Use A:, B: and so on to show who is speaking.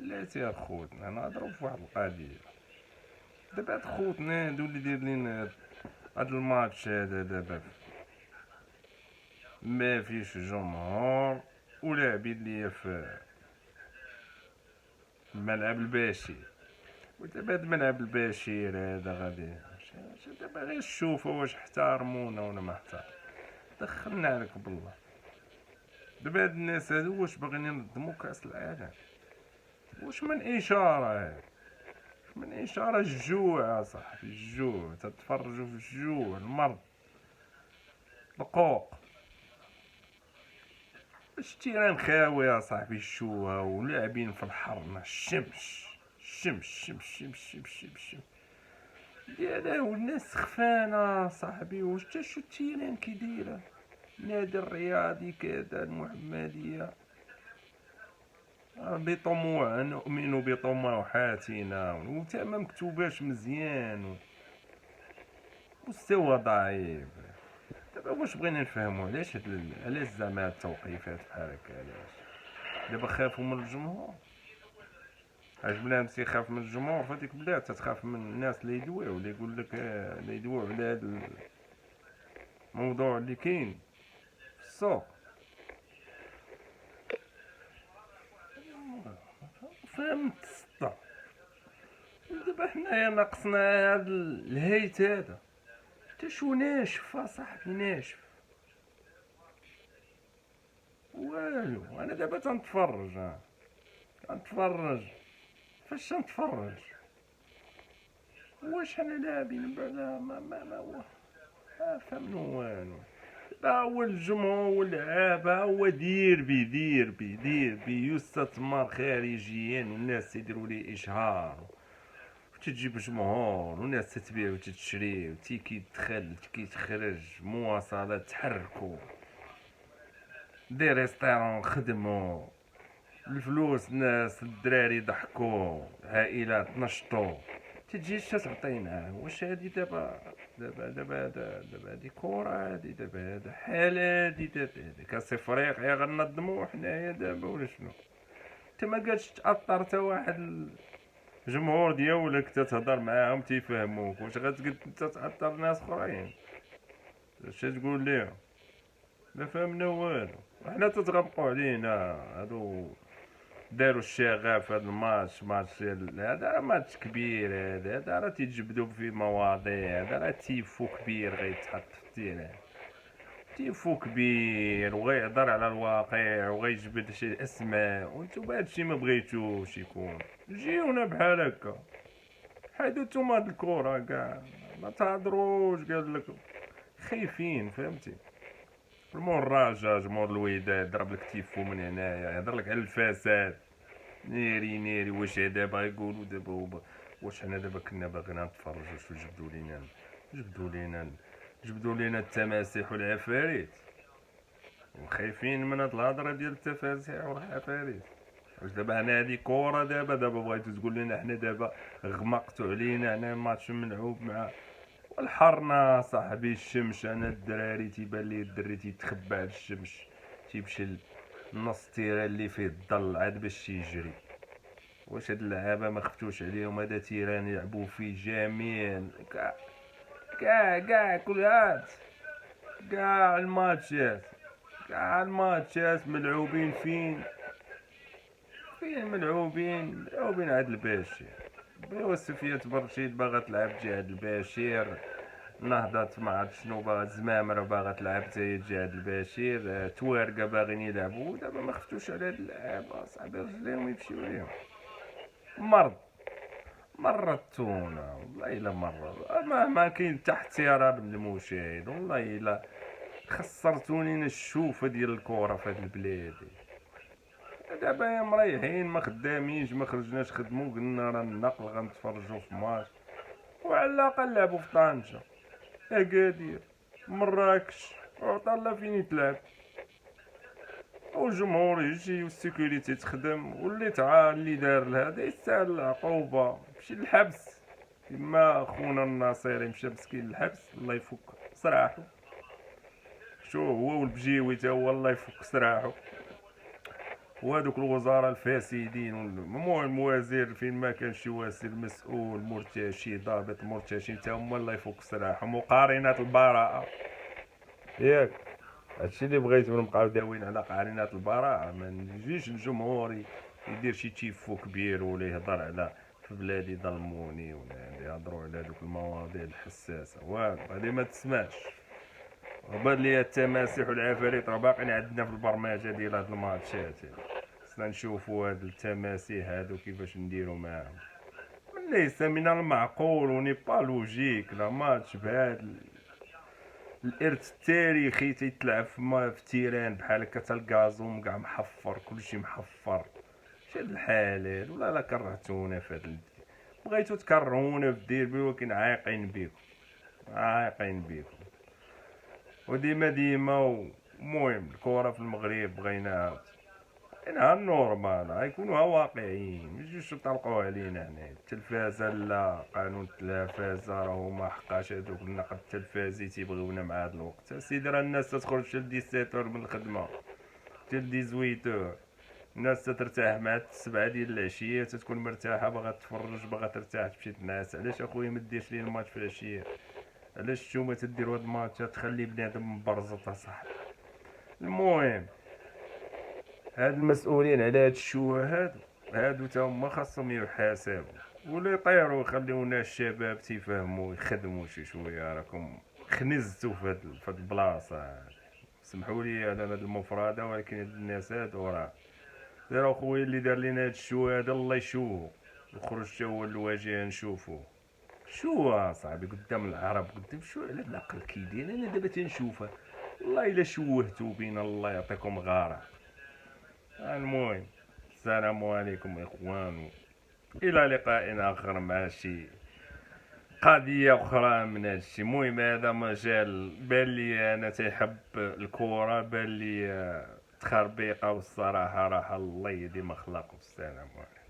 A: بلاتي اخوتنا نهضرو فواحد القضيه. دابا هاد خوتنا هادو اللي دايرين هاد الماتش هذا دابا ما فيش جمهور ولاعبين ليا في الملعب البشير. ودابا هاد الملعب البشير هذا غادي دابا غير شوفوا واش احترمونا ولا ما احترمونا. دخلنا عليك بالله. دابا هاد الناس هادو واش باغيين ينظموا كاس العالم؟ واش من اشاره هاد؟ من اشاره الجوع صاحبي، الجوع تتفرجوا في الجوع، المرض، القوق، التيران خاوي صاحبي، الشوها ولاعبين في الحر مع الشمس، الشمس شمس شمس شمس شمس شمس ديالها، والناس خفانة صاحبي. واش تا شو التيران كي دايره؟ النادي الرياضي كذا المحمدية بطموح، نؤمن بطموحاتنا وتا ما مكتوباش مزيان، مستوى ضعيف. دابا واش بغينا نفهمو علاش علاش زعما التوقيفات بحال هكا؟ علاش دابا خافوا من الجمهور؟ اش بنادم تيخاف من الجمهور في هذيك البلاد تتخاف من الناس اللي يدويو، اللي يقول لك اللي يدويو على هذا الموضوع اللي كاين في السوق. فهمت السطا. دابا حنايا ناقصنا هاد الهيت هذا، تا شو ناشف اصاحبي، ناشف والو. انا دابا تنتفرج تنتفرج فاش تنتفرج، واش حنا لاعبين بعدا ما فهمنو والو. دابا هو الجمهور واللعابة هو ديربي ديربي ديربي يستثمر خارجيا، والناس تيديروا ليه اشهار وتجيب جمهور، والناس تتبيع وتتشري وتيكي يدخل كيتخرج، مواصلات تحركوا، دي ريستورون خدموا، الفلوس ناس الدراري ضحكوا، عائلات نشطوا، تجيش تعطينا. واش هادي دابا هادي كورة هادي، دابا هذا حال هادي، دابا كاس افريقيا غنضمو حنايا دابا ولا شنو؟ انت ما قادش تاثر تا واحد الجمهور ديالك تتهضر معاهم تيفهموك، واش غتقد انت تاثر ناس اخرين؟ اش تقول ليهم؟ ما فهمنا والو. حنا تتغلقوا علينا هادو داروا الشغف في هذا الماتش، ماتش هذا ماتش كبير، هذا راه تيتجبدوا في مواضيع، هذا راه تيفو كبير غيتحط في التيران، تيفو كبير وغيهضر على الواقع وغيجبد شي اسماء، وانتم هادشي ما بغيتوش يكون. جيونا بحال هكا، حيدو نتوما هاد الكورة كاع، ما تهضروش قال لك خايفين، فهمتي؟ المراجع جمهور الوداد ضرب لك تيفو من هنايا، يهضر لك على الفساد، ناري ناري. واش دابا يقولوا دابا واش حنا دابا كنا باغيين نتفرجوا شو جبدوا لينا التماسيح والعفاريت، وخايفين من هاد الهضره ديال التفاسيح والعفاريت؟ واش دابا هنا هادي كورة؟ دابا بغيتو تقول لنا حنا دابا غمقتوا علينا هنا ماتش ملعوب مع والحرنا صاحبي، الشمس. انا الدراري تيبان لي الدري تيتخبى على الشمس، تيمشي نص تيران اللي فيه الظل عاد باش تيجري. واش هاد اللعابه ما خفتوش عليهم؟ هذا تيران يلعبوا فيه جميع كاع كلات، كاع الماتشات، كاع الماتشات ملعوبين فين ملعوبين عاد الباشير. بيوا سفيات برشيد باغا تلعب جهاد الباشير، نهضة ما عرفت شنو باغا، زمامرة باغا تلعب حتى جهاد الباشير، توارقة باغيين يلعبوا. دابا ما خفتوش على هاد اللعابة صاحبي، رجليهم يمشيو ليهم. مرضتونا والله الا ما كاين حتى احترام للمشاهد، والله الا خسرتوني الشوفه ديال الكره في هاد البلاد. دابا يا مريحين ما خدامينش، ما خرجناش خدمو، قلنا راه النقل غنتفرجوا في ماتش، وعلى الاقل لعبوا في طنجة، اكادير، مراكش، وعطا الله فين يتلعب، والجمهور يجي والسيكوريتي تخدم، واللي تعال اللي دار لهذا يستاهل العقوبة، مشي للحبس كما خونا الناصيري مشى مسكين للحبس، الله يفك سراحو. شو هو والبجيوي تا هو الله يفك سراحو. وهذوك الوزراء الفاسدين المهم وزير فين ما كان شي وزير مسؤول مرتشي ضابط مرتشي تا هما الله يفك سراحهم وقارنات البراءة ياك. هادشي اللي بغيت نبقاو داويين على قارنات البراءة، ما نجيش الجمهور يدير شي تيفو كبير ولا يهضر على في بلادي ظلموني ولا يهضروا على هذوك المواضيع الحساسة والو، هادي ما تسمعش. وبان لي التماسيح والعفاريت راه باقيين عندنا في البرمجة ديال هاد الماتشات، خصنا نشوفوا هاد التماسيح هادو كيفاش نديرو معاهم. ليس من المعقول وني با لوجيك لا ماتش بهاد الارث التاريخي تيتلعب في تيران بحال هكا، تا الكازوم كاع محفر كلشي محفر. شاد الحلال ولا لا كرهتونا في هاد بغيتو تكرهونا في الديربي ولكن عايقين بيكم عايقين بيكم. وديما المهم الكرة في المغرب بغيناها نورمال، غيكونوها واقعيين، ميجيوش يطلقوا علينا هنا التلفازة. لا قانون التلفازة راهو ما حقاش هادوك النقد التلفازي تيبغيونا مع هاد الوقت. سيدي راه الناس تخرج حتى 17 من الخدمة حتى 18، الناس ترتاح مع 7 ديال العشية، تتكون مرتاحة باغا تفرج باغا ترتاح تمشي تنعس. علاش اخويا ما ديرش لي الماتش في العشية؟ علاش نتوما تديروا هاد الماتشات تخلي بنادم مبرزط اصاحبي؟ المهم هاد المسؤولين على هاد الشوهات هادو تا هما خاصهم يحاسبوا ولا يطيروا يخليونا الشباب تيفهموا يخدموا شي شويه. راكم خنزتوا في هاد البلاصه، سمحوا لي على هاد المفرده، ولكن هاد الناس هادو راه دار اخويا اللي دار لينا هاد الشو هذا الله يشوه يخرج تا هو الواجهه نشوفو. شو صاحبي قدام العرب قدام شو على العقل كيدير. انا دابا تنشوفه والله الا شوهتو بينا الله يعطيكم غاره. المهم السلام عليكم اخوان، الى لقاء اخر مع شي قضيه اخرى من هادشي. المهم هذا مجال بان لي انا تيحب الكره، بان لي تخربيقه، والصراحه راح الله يديم اخلاقه. السلام عليكم.